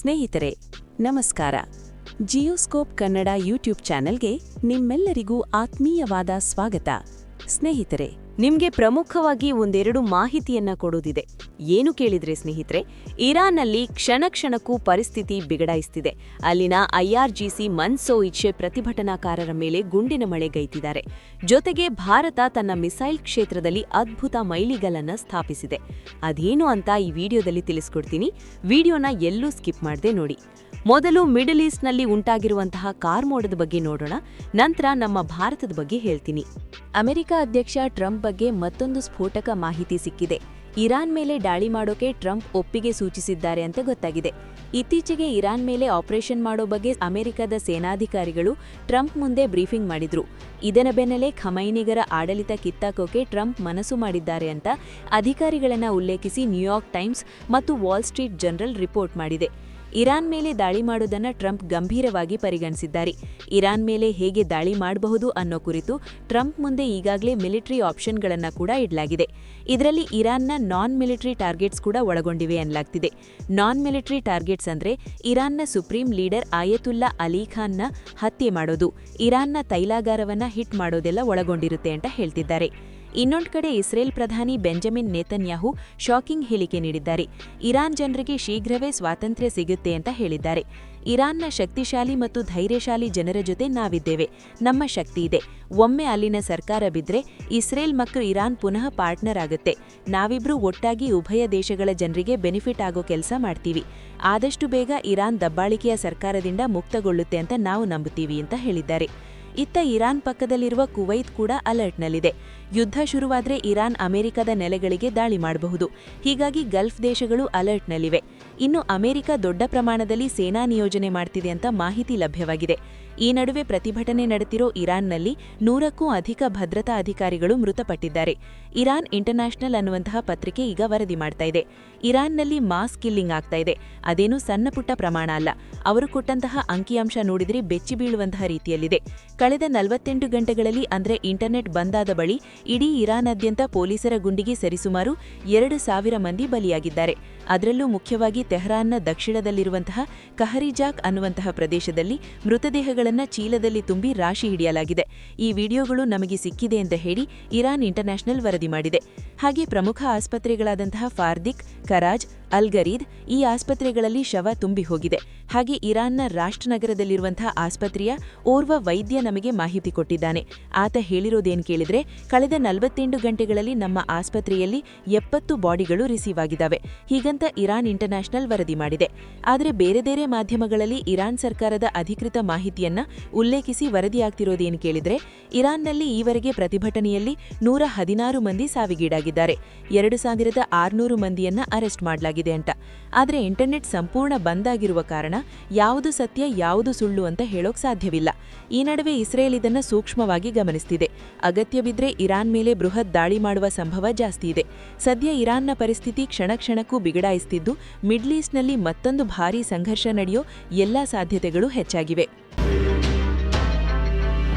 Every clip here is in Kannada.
ಸ್ನೇಹಿತರೆ ನಮಸ್ಕಾರ. ಜಿಯೋಸ್ಕೋಪ್ ಕನ್ನಡ ಯೂಟ್ಯೂಬ್ ಚಾನೆಲ್ಗೆ ನಿಮ್ಮೆಲ್ಲರಿಗೂ ಆತ್ಮೀಯವಾದ ಸ್ವಾಗತ. ಸ್ನೇಹಿತರೆ, ನಿಮ್ಗೆ ಪ್ರಮುಖವಾಗಿ ಒಂದೆರಡು ಮಾಹಿತಿಯನ್ನ ಕೊಡೋದಿದೆ. ಏನು ಕೇಳಿದ್ರೆ ಸ್ನೇಹಿತರೆ, ಇರಾನ್ನಲ್ಲಿ ಕ್ಷಣಕ್ಕೂ ಪರಿಸ್ಥಿತಿ ಬಿಗಡಾಯಿಸ್ತಿದೆ. ಅಲ್ಲಿನ IRGC ಮನ್ಸೋಯಿಚೆ ಪ್ರತಿಭಟನಾಕಾರರ ಮೇಲೆ ಗುಂಡಿನ ಮಳೆಗೈತಿದ್ದಾರೆ. ಜೊತೆಗೆ ಭಾರತ ತನ್ನ ಮಿಸೈಲ್ ಕ್ಷೇತ್ರದಲ್ಲಿ ಅದ್ಭುತ ಮೈಲಿಗಲನ್ನ ಸ್ಥಾಪಿಸಿದೆ. ಅದೇನು ಅಂತ ಈ ವಿಡಿಯೋದಲ್ಲಿ ತಿಳಿಸ್ಕೊಡ್ತೀನಿ. ವಿಡಿಯೋನ ಎಲ್ಲೂ ಸ್ಕಿಪ್ ಮಾಡದೆ ನೋಡಿ. ಮೊದಲು ಮಿಡಲ್ ಈಸ್ಟ್ನಲ್ಲಿ ಉಂಟಾಗಿರುವಂತಹ ಕಾರ್ಮೋಡದ ಬಗ್ಗೆ ನೋಡೋಣ. ನಂತರ ನಮ್ಮ ಭಾರತದ ಬಗ್ಗೆ ಹೇಳ್ತೀನಿ. ಅಮೆರಿಕ ಅಧ್ಯಕ್ಷ ಟ್ರಂಪ್ ಬಗ್ಗೆ ಮತ್ತೊಂದು ಸ್ಫೋಟಕ ಮಾಹಿತಿ ಸಿಕ್ಕಿದೆ. ಇರಾನ್ ಮೇಲೆ ದಾಳಿ ಮಾಡೋಕೆ ಟ್ರಂಪ್ ಒಪ್ಪಿಗೆ ಸೂಚಿಸಿದ್ದಾರೆ ಅಂತ ಗೊತ್ತಾಗಿದೆ. ಇತ್ತೀಚೆಗೆ ಇರಾನ್ ಮೇಲೆ ಆಪರೇಷನ್ ಮಾಡೋ ಬಗ್ಗೆ ಅಮೆರಿಕದ ಸೇನಾಧಿಕಾರಿಗಳು ಟ್ರಂಪ್ ಮುಂದೆ ಬ್ರೀಫಿಂಗ್ ಮಾಡಿದ್ರು. ಇದರ ಬೆನ್ನಲ್ಲೇ ಖಮೈನಿಗರ ಆಡಳಿತ ಕಿತ್ತಾಕೋಕೆ ಟ್ರಂಪ್ ಮನಸ್ಸು ಮಾಡಿದ್ದಾರೆ ಅಂತ ಅಧಿಕಾರಿಗಳನ್ನ ಉಲ್ಲೇಖಿಸಿ ನ್ಯೂಯಾರ್ಕ್ ಟೈಮ್ಸ್ ಮತ್ತು ವಾಲ್ ಸ್ಟ್ರೀಟ್ ಜರ್ನಲ್ ರಿಪೋರ್ಟ್ ಮಾಡಿದೆ. ಇರಾನ್ ಮೇಲೆ ದಾಳಿ ಮಾಡೋದನ್ನ ಟ್ರಂಪ್ ಗಂಭೀರವಾಗಿ ಪರಿಗಣಿಸಿದ್ದಾರೆ. ಇರಾನ್ ಮೇಲೆ ಹೇಗೆ ದಾಳಿ ಮಾಡಬಹುದು ಅನ್ನೋ ಕುರಿತು ಟ್ರಂಪ್ ಮುಂದೆ ಈಗಾಗಲೇ ಮಿಲಿಟರಿ ಆಪ್ಷನ್ಗಳನ್ನ ಕೂಡ ಇಡಲಾಗಿದೆ. ಇದರಲ್ಲಿ ಇರಾನ್ನ ನಾನ್ ಮಿಲಿಟರಿ ಟಾರ್ಗೆಟ್ಸ್ ಕೂಡ ಒಳಗೊಂಡಿವೆ ಎನ್ನಲಾಗ್ತಿದೆ. ನಾನ್ ಮಿಲಿಟರಿ ಟಾರ್ಗೆಟ್ಸ್ ಅಂದ್ರೆ ಇರಾನ್ನ ಸುಪ್ರೀಂ ಲೀಡರ್ ಆಯತುಲ್ಲಾ ಅಲಿ ಖಾನ್ನ ಹತ್ಯೆ ಮಾಡೋದು, ಇರಾನ್ನ ತೈಲಾಗಾರವನ್ನ ಹಿಟ್ ಮಾಡೋದೆಲ್ಲ ಒಳಗೊಂಡಿರುತ್ತೆ ಅಂತ ಹೇಳ್ತಿದ್ದಾರೆ. ಇನ್ನೊಂದು ಕಡೆ ಇಸ್ರೇಲ್ ಪ್ರಧಾನಿ ಬೆಂಜಮಿನ್ ನೇತನ್ಯಾಹು ಶಾಕಿಂಗ್ ಹೇಳಿಕೆ ನೀಡಿದ್ದಾರೆ. ಇರಾನ್ ಜನರಿಗೆ ಶೀಘ್ರವೇ ಸ್ವಾತಂತ್ರ್ಯ ಸಿಗುತ್ತೆ ಅಂತ ಹೇಳಿದ್ದಾರೆ. ಇರಾನ್ನ ಶಕ್ತಿಶಾಲಿ ಮತ್ತು ಧೈರ್ಯಶಾಲಿ ಜನರ ಜೊತೆ ನಾವಿದ್ದೇವೆ, ನಮ್ಮ ಶಕ್ತಿ ಇದೆ. ಒಮ್ಮೆ ಅಲ್ಲಿನ ಸರ್ಕಾರ ಬಿದ್ರೆ ಇಸ್ರೇಲ್ ಮತ್ತು ಇರಾನ್ ಪುನಃ ಪಾರ್ಟ್ನರ್ ಆಗುತ್ತೆ. ನಾವಿಬ್ರು ಒಟ್ಟಾಗಿ ಉಭಯ ದೇಶಗಳ ಜನರಿಗೆ ಬೆನಿಫಿಟ್ ಆಗೋ ಕೆಲಸ ಮಾಡ್ತೀವಿ. ಆದಷ್ಟು ಬೇಗ ಇರಾನ್ ದಬ್ಬಾಳಿಕೆಯ ಸರ್ಕಾರದಿಂದ ಮುಕ್ತಗೊಳ್ಳುತ್ತೆ ಅಂತ ನಾವು ನಂಬುತ್ತೀವಿ ಅಂತ ಹೇಳಿದ್ದಾರೆ. ಇತ್ತ ಇರಾನ್ ಪಕ್ಕದಲ್ಲಿರುವ ಕುವೈತ್ ಕೂಡ ಅಲರ್ಟ್ನಲ್ಲಿದೆ. ಯುದ್ಧ ಶುರುವಾದ್ರೆ ಇರಾನ್ ಅಮೆರಿಕದ ನೆಲೆಗಳಿಗೆ ದಾಳಿ ಮಾಡಬಹುದು. ಹೀಗಾಗಿ ಗಲ್ಫ್ ದೇಶಗಳು ಅಲರ್ಟ್ನಲ್ಲಿವೆ. ಇನ್ನು ಅಮೆರಿಕ ದೊಡ್ಡ ಪ್ರಮಾಣದಲ್ಲಿ ಸೇನಾ ನಿಯೋಜನೆ ಮಾಡ್ತಿದೆ ಅಂತ ಮಾಹಿತಿ ಲಭ್ಯವಾಗಿದೆ. ಈ ನಡುವೆ ಪ್ರತಿಭಟನೆ ನಡೆದಿರೋ ಇರಾನ್ನಲ್ಲಿ 100ಕ್ಕೂ ಅಧಿಕ ಭದ್ರತಾ ಅಧಿಕಾರಿಗಳು ಮೃತಪಟ್ಟಿದ್ದಾರೆ. ಇರಾನ್ ಇಂಟರ್ನ್ಯಾಷನಲ್ ಅನ್ನುವಂತಹ ಪತ್ರಿಕೆ ಈಗ ವರದಿ ಮಾಡ್ತಾ ಇದೆ. ಇರಾನ್ನಲ್ಲಿ ಮಾಸ್ ಕಿಲ್ಲಿಂಗ್ ಆಗ್ತಾ ಇದೆ. ಅದೇನು ಸಣ್ಣ ಪುಟ್ಟ ಪ್ರಮಾಣ ಅಲ್ಲ. ಅವರು ಕೊಟ್ಟಂತಹ ಅಂಕಿಅಂಶ ನೋಡಿದ್ರೆ ಬೆಚ್ಚಿ ಬೀಳುವಂತಹ ರೀತಿಯಲ್ಲಿದೆ. ಕಳೆದ 48 ಗಂಟೆಗಳಲ್ಲಿ ಅಂದ್ರೆ ಇಂಟರ್ನೆಟ್ ಬಂದಾದ ಬಳಿ ಇಡೀ ಇರಾನಾದ್ಯಂತ ಪೊಲೀಸರ ಗುಂಡಿಗೆ ಸರಿಸುಮಾರು 2,000 ಮಂದಿ ಬಲಿಯಾಗಿದ್ದಾರೆ. ಅದರಲ್ಲೂ ಮುಖ್ಯವಾಗಿ ತೆಹರಾನ್ನ ದಕ್ಷಿಣದಲ್ಲಿರುವಂತಹ ಕಹರಿಜಾಕ್ ಅನ್ನುವಂತಹ ಪ್ರದೇಶದಲ್ಲಿ ಮೃತದೇಹಗಳನ್ನು ಚೀಲದಲ್ಲಿ ತುಂಬಿ ರಾಶಿ ಹಿಡಿಯಲಾಗಿದೆ. ಈ ವಿಡಿಯೋಗಳು ನಮಗೆ ಸಿಕ್ಕಿದೆ ಅಂತ ಹೇಳಿ ಇರಾನ್ ಇಂಟರ್ನ್ಯಾಷನಲ್ ವರದಿ ಮಾಡಿದೆ. ಹಾಗೆ ಪ್ರಮುಖ ಆಸ್ಪತ್ರೆಗಳಾದಂತಹ ಫಾರ್ದಿಕ್, ಕರಾಜ್, ಅಲ್ಗರೀದ್ ಈ ಆಸ್ಪತ್ರೆಗಳಲ್ಲಿ ಶವ ತುಂಬಿ ಹೋಗಿದೆ. ಹಾಗೆ ಇರಾನ್ನ ರಾಷ್ಟ್ರನಗರದಲ್ಲಿರುವಂತಹ ಆಸ್ಪತ್ರೆಯ ಓರ್ವ ವೈದ್ಯ ನಮಗೆ ಮಾಹಿತಿ ಕೊಟ್ಟಿದ್ದಾನೆ. ಆತ ಹೇಳಿರೋದೇನು ಕೇಳಿದ್ರೆ, ಕಳೆದ 48 ಗಂಟೆಗಳಲ್ಲಿ ನಮ್ಮ ಆಸ್ಪತ್ರೆಯಲ್ಲಿ 70 ಬಾಡಿಗಳು ರಿಸೀವ್ ಆಗಿದ್ದಾವೆ. ಹೀಗಂತ ಇರಾನ್ ಇಂಟರ್ನ್ಯಾಷನಲ್ ವರದಿ ಮಾಡಿದೆ. ಆದರೆ ಬೇರೆ ಮಾಧ್ಯಮಗಳಲ್ಲಿ ಇರಾನ್ ಸರ್ಕಾರದ ಅಧಿಕೃತ ಮಾಹಿತಿಯನ್ನ ಉಲ್ಲೇಖಿಸಿ ವರದಿಯಾಗ್ತಿರೋದೇನು ಕೇಳಿದ್ರೆ, ಇರಾನ್ನಲ್ಲಿ ಈವರೆಗೆ ಪ್ರತಿಭಟನೆಯಲ್ಲಿ 116 ಮಂದಿ ಸಾವಿಗೀಡಾಗಿದ್ದಾರೆ, 2,600 ಮಂದಿಯನ್ನ ಅರೆಸ್ಟ್ ಮಾಡಲಾಗಿದೆ ಅಂತ. ಆದರೆ ಇಂಟರ್ನೆಟ್ ಸಂಪೂರ್ಣ ಬಂದಾಗಿರುವ ಕಾರಣ ಯಾವುದು ಸತ್ಯ ಯಾವುದು ಸುಳ್ಳು ಅಂತ ಹೇಳೋಕ್ ಸಾಧ್ಯವಿಲ್ಲ. ಈ ನಡುವೆ ಇಸ್ರೇಲ್ ಇದನ್ನ ಸೂಕ್ಷ್ಮವಾಗಿ ಗಮನಿಸ್ತಿದೆ. ಅಗತ್ಯ ಬಿದ್ರೆ ಇರಾನ್ ಮೇಲೆ ಬೃಹತ್ ದಾಳಿ ಮಾಡುವ ಸಂಭವ ಜಾಸ್ತಿ ಇದೆ. ಸದ್ಯ ಇರಾನ್ನ ಪರಿಸ್ಥಿತಿ ಕ್ಷಣಕ್ಕೂ ಬಿಗಡಾಯಿಸ್ತಿದ್ದು, ಮಿಡ್ಲ್ ಈಸ್ಟ್ನಲ್ಲಿ ಮತ್ತೊಂದು ಭಾರೀ ಸಂಘರ್ಷ ನಡೆಯೋ ಎಲ್ಲಾ ಸಾಧ್ಯತೆಗಳು ಹೆಚ್ಚಾಗಿವೆ.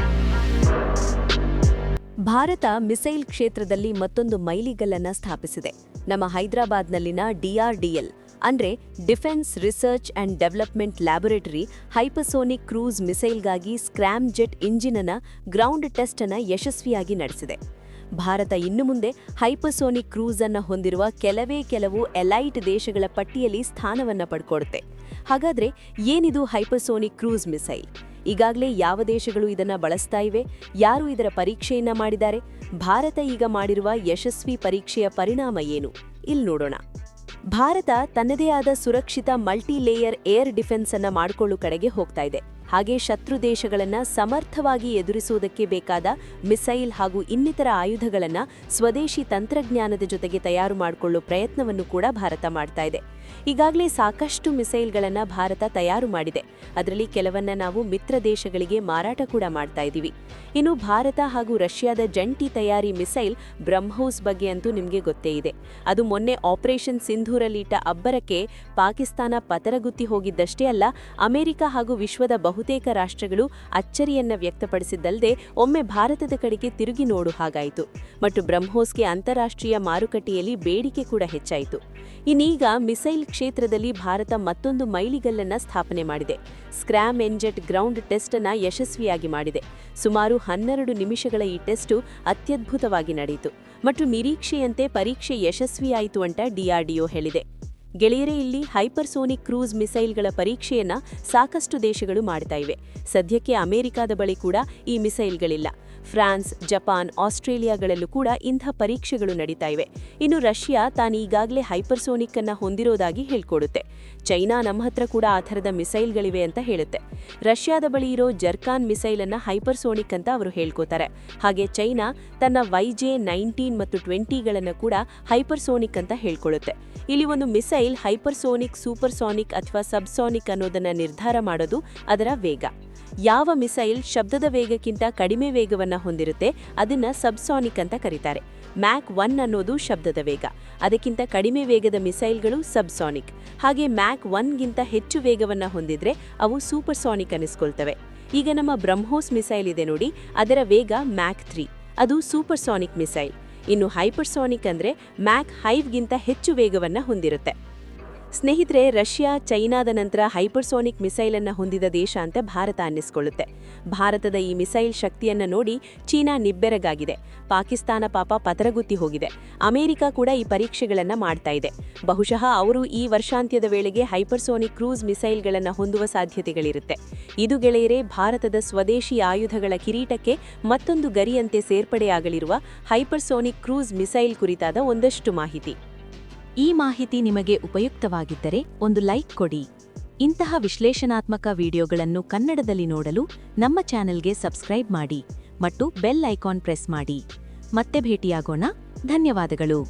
ಭಾರತ ಮಿಸೈಲ್ ಕ್ಷೇತ್ರದಲ್ಲಿ ಮತ್ತೊಂದು ಮೈಲಿಗಲ್ಲನ್ನ ಸ್ಥಾಪಿಸಿದೆ. ನಮ್ಮ ಹೈದರಾಬಾದ್ನಲ್ಲಿನ DRDL ಅಂದ್ರೆ defence research and development laboratory hypersonic cruise ಮಿಸೈಲ್ಗಾಗಿ ಸ್ಕ್ರಾಮ್ ಜೆಟ್ ಇಂಜಿನ್ನ ಗ್ರೌಂಡ್ ಟೆಸ್ಟ್ ಅನ್ನು ಯಶಸ್ವಿಯಾಗಿ ನಡೆಸಿದೆ. ಭಾರತ ಇನ್ನು ಮುಂದೆ ಹೈಪರ್ಸೋನಿಕ್ ಕ್ರೂಸ್ ಅನ್ನು ಹೊಂದಿರುವ ಕೆಲವು ಎಲೈಟ್ ದೇಶಗಳ ಪಟ್ಟಿಯಲ್ಲಿ ಸ್ಥಾನವನ್ನ ಪಡ್ಕೊಡುತ್ತೆ. ಹಾಗಾದ್ರೆ ಏನಿದು ಹೈಪರ್ಸೋನಿಕ್ ಕ್ರೂಸ್ ಮಿಸೈಲ್? ಈಗಾಗಲೇ ಯಾವ ದೇಶಗಳು ಇದನ್ನ ಬಳಸ್ತಾ ಇವೆ? ಯಾರು ಇದರ ಪರೀಕ್ಷೆಯನ್ನ ಮಾಡಿದ್ದಾರೆ? ಭಾರತ ಈಗ ಮಾಡಿರುವ ಯಶಸ್ವಿ ಪರೀಕ್ಷೆಯ ಪರಿಣಾಮ ಏನು? ಇಲ್ಲಿ ನೋಡೋಣ. ಭಾರತ ತನ್ನದೇ ಆದ ಸುರಕ್ಷಿತ ಮಲ್ಟಿ ಲೇಯರ್ ಏರ್ ಡಿಫೆನ್ಸ್ ಅನ್ನ ಮಾಡಿಕೊಳ್ಳೋ ಕಡೆಗೆ ಹೋಗ್ತಾ ಇದೆ. ಹಾಗೆ ಶತ್ರು ದೇಶಗಳನ್ನ ಸಮರ್ಥವಾಗಿ ಎದುರಿಸುವುದಕ್ಕೆ ಬೇಕಾದ ಮಿಸೈಲ್ ಹಾಗೂ ಇನ್ನಿತರ ಆಯುಧಗಳನ್ನ ಸ್ವದೇಶಿ ತಂತ್ರಜ್ಞಾನದ ಜೊತೆಗೆ ತಯಾರು ಮಾಡಿಕೊಳ್ಳೋ ಪ್ರಯತ್ನವನ್ನು ಕೂಡ ಭಾರತ ಮಾಡ್ತಾ ಇದೆ. ಈಗಾಗಲೇ ಸಾಕಷ್ಟು ಮಿಸೈಲ್ಗಳನ್ನ ಭಾರತ ತಯಾರು ಮಾಡಿದೆ. ಅದರಲ್ಲಿ ಕೆಲವನ್ನ ನಾವು ಮಿತ್ರ ದೇಶಗಳಿಗೆ ಮಾರಾಟ ಕೂಡ ಮಾಡ್ತಾ ಇದ್ದೀವಿ. ಇನ್ನು ಭಾರತ ಹಾಗೂ ರಷ್ಯಾದ ಜಂಟಿ ತಯಾರಿ ಮಿಸೈಲ್ ಬ್ರಹ್ಮೋಸ್ ಬಗ್ಗೆ ಅಂತೂ ನಿಮಗೆ ಗೊತ್ತೇ ಇದೆ. ಅದು ಮೊನ್ನೆ ಆಪರೇಷನ್ ಸಿಂಧೂರಲ್ಲಿಟ್ಟ ಅಬ್ಬರಕ್ಕೆ ಪಾಕಿಸ್ತಾನ ಪತರಗುತ್ತಿ ಹೋಗಿದ್ದಷ್ಟೇ ಅಲ್ಲ, ಅಮೆರಿಕ ಹಾಗೂ ವಿಶ್ವದ ಬಹುತೇಕ ರಾಷ್ಟ್ರಗಳು ಅಚ್ಚರಿಯನ್ನ ವ್ಯಕ್ತಪಡಿಸಿದ್ದಲ್ಲದೆ ಒಮ್ಮೆ ಭಾರತದ ಕಡೆಗೆ ತಿರುಗಿ ನೋಡು ಹಾಗಾಯಿತು. ಮತ್ತು ಬ್ರಹ್ಮೋಸ್ಗೆ ಅಂತಾರಾಷ್ಟ್ರೀಯ ಮಾರುಕಟ್ಟೆಯಲ್ಲಿ ಬೇಡಿಕೆ ಕೂಡ ಹೆಚ್ಚಾಯಿತು. ಇನ್ನೀಗ ಮಿಸೈಲ್ ಮಿಸೈಲ್ ಕ್ಷೇತ್ರದಲ್ಲಿ ಭಾರತ ಮತ್ತೊಂದು ಮೈಲಿಗಲ್ಲನ್ನ ಸ್ಥಾಪನೆ ಮಾಡಿದೆ. ಸ್ಕ್ರಾಮ್ ಎಂಜೆಟ್ ಗ್ರೌಂಡ್ ಟೆಸ್ಟ್ ಅನ್ನ ಯಶಸ್ವಿಯಾಗಿ ಮಾಡಿದೆ. ಸುಮಾರು 12 ನಿಮಿಷಗಳ ಈ ಟೆಸ್ಟು ಅತ್ಯದ್ಭುತವಾಗಿ ನಡೆಯಿತು ಮತ್ತು ನಿರೀಕ್ಷೆಯಂತೆ ಪರೀಕ್ಷೆ ಯಶಸ್ವಿಯಾಯಿತು ಅಂತ ಡಿಆರ್ಡಿಒ ಹೇಳಿದೆ. ಗೆಳೆಯರೇ, ಇಲ್ಲಿ ಹೈಪರ್ಸೋನಿಕ್ ಕ್ರೂಸ್ ಮಿಸೈಲ್ಗಳ ಪರೀಕ್ಷೆಯನ್ನ ಸಾಕಷ್ಟು ದೇಶಗಳು ಮಾಡ್ತಾ ಇವೆ. ಸದ್ಯಕ್ಕೆ ಅಮೆರಿಕದ ಬಳಿ ಕೂಡ ಈ ಮಿಸೈಲ್ಗಳಿಲ್ಲ. ಫ್ರಾನ್ಸ್, ಜಪಾನ್, ಆಸ್ಟ್ರೇಲಿಯಾಗಳಲ್ಲೂ ಕೂಡ ಇಂಥ ಪರೀಕ್ಷೆಗಳು ನಡೀತಾ ಇವೆ. ಇನ್ನು ರಷ್ಯಾ ತಾನೀಗಾಗಲೇ ಹೈಪರ್ಸೋನಿಕ್ ಅನ್ನ ಹೊಂದಿರೋದಾಗಿ ಹೇಳ್ಕೊಡುತ್ತೆ. ಚೈನಾ ನಮ್ಮ ಹತ್ರ ಕೂಡ ಆ ಥರದ ಮಿಸೈಲ್ಗಳಿವೆ ಅಂತ ಹೇಳುತ್ತೆ. ರಷ್ಯಾದ ಬಳಿ ಇರೋ ಜರ್ಕಾನ್ ಮಿಸೈಲ್ ಅನ್ನ ಹೈಪರ್ಸೋನಿಕ್ ಅಂತ ಅವರು ಹೇಳ್ಕೋತಾರೆ. ಹಾಗೆ ಚೈನಾ ತನ್ನ YJ-19 ಮತ್ತು 20ಗಳನ್ನು ಕೂಡ ಹೈಪರ್ಸೋನಿಕ್ ಅಂತ ಹೇಳ್ಕೊಳ್ಳುತ್ತೆ. ಇಲ್ಲಿ ಒಂದು ಮಿಸೈಲ್ ಹೈಪರ್ಸೋನಿಕ್, ಸೂಪರ್ಸೋನಿಕ್ ಅಥವಾ ಸಬ್ಸಾನಿಕ್ ಅನ್ನೋದನ್ನ ನಿರ್ಧಾರ ಮಾಡೋದು ಅದರ ವೇಗ. ಯಾವ ಮಿಸೈಲ್ ಶಬ್ದದ ವೇಗಕ್ಕಿಂತ ಕಡಿಮೆ ವೇಗವನ್ನ ಹೊಂದಿರುತ್ತೆ ಅದನ್ನ ಸಬ್ಸಾನಿಕ್ ಅಂತ ಕರೀತಾರೆ. ಮ್ಯಾಕ್ 1 ಅನ್ನೋದು ಶಬ್ದದ ವೇಗ. ಅದಕ್ಕಿಂತ ಕಡಿಮೆ ವೇಗದ ಮಿಸೈಲ್ಗಳು ಸಬ್ಸಾನಿಕ್. ಹಾಗೆ ಮ್ಯಾಕ್ 1ಗಿಂತ ಹೆಚ್ಚು ವೇಗವನ್ನ ಹೊಂದಿದ್ರೆ ಅವು ಸೂಪರ್ಸಾನಿಕ್ ಅನ್ನಿಸ್ಕೊಳ್ತವೆ. ಈಗ ನಮ್ಮ ಬ್ರಹ್ಮೋಸ್ ಮಿಸೈಲ್ ಇದೆ ನೋಡಿ, ಅದರ ವೇಗ ಮ್ಯಾಕ್ 3. ಅದು ಸೂಪರ್ಸಾನಿಕ್ ಮಿಸೈಲ್. ಇನ್ನು ಹೈಪರ್ಸಾನಿಕ್ ಅಂದ್ರೆ ಮ್ಯಾಕ್ 5ಗಿಂತ ಹೆಚ್ಚು ವೇಗವನ್ನ ಹೊಂದಿರುತ್ತೆ. ಸ್ನೇಹಿತರೆ, ರಷ್ಯಾ ಚೈನಾದ ನಂತರ ಹೈಪರ್ಸೋನಿಕ್ ಮಿಸೈಲ್ ಅನ್ನ ಹೊಂದಿದ ದೇಶ ಅಂತ ಭಾರತ ಅನ್ನಿಸ್ಕೊಳ್ಳುತ್ತೆ. ಭಾರತದ ಈ ಮಿಸೈಲ್ ಶಕ್ತಿಯನ್ನ ನೋಡಿ ಚೀನಾ ನಿಬ್ಬೆರಗಾಗಿದೆ. ಪಾಕಿಸ್ತಾನ ಪಾಪ ಪತರಗುತ್ತಿ ಹೋಗಿದೆ. ಅಮೆರಿಕ ಕೂಡ ಈ ಪರೀಕ್ಷೆಗಳನ್ನ ಮಾಡ್ತಾ ಇದೆ. ಬಹುಶಃ ಅವರು ಈ ವರ್ಷಾಂತ್ಯದ ವೇಳೆಗೆ ಹೈಪರ್ಸೋನಿಕ್ ಕ್ರೂಸ್ ಮಿಸೈಲ್ಗಳನ್ನ ಹೊಂದುವ ಸಾಧ್ಯತೆಗಳಿರುತ್ತೆ. ಇದು ಗೆಳೆಯರೇ, ಭಾರತದ ಸ್ವದೇಶಿ ಆಯುಧಗಳ ಕಿರೀಟಕ್ಕೆ ಮತ್ತೊಂದು ಗರಿಯಂತೆ ಸೇರ್ಪಡೆಯಾಗಲಿರುವ ಹೈಪರ್ಸೋನಿಕ್ ಕ್ರೂಸ್ ಮಿಸೈಲ್ ಕುರಿತಾದ ಒಂದಷ್ಟು ಮಾಹಿತಿ. ಈ ಮಾಹಿತಿ ನಿಮಗೆ ಉಪಯುಕ್ತವಾಗಿದ್ದರೆ ಒಂದು ಲೈಕ್ ಕೊಡಿ. ಇಂತಹ ವಿಶ್ಲೇಷಣಾತ್ಮಕ ವಿಡಿಯೋಗಳನ್ನು ಕನ್ನಡದಲ್ಲಿ ನೋಡಲು ನಮ್ಮ ಚಾನೆಲ್ಗೆ ಸಬ್ಸ್ಕ್ರೈಬ್ ಮಾಡಿ ಮತ್ತು ಬೆಲ್ ಐಕಾನ್ ಪ್ರೆಸ್ ಮಾಡಿ. ಮತ್ತೆ ಭೇಟಿಯಾಗೋಣ. ಧನ್ಯವಾದಗಳು.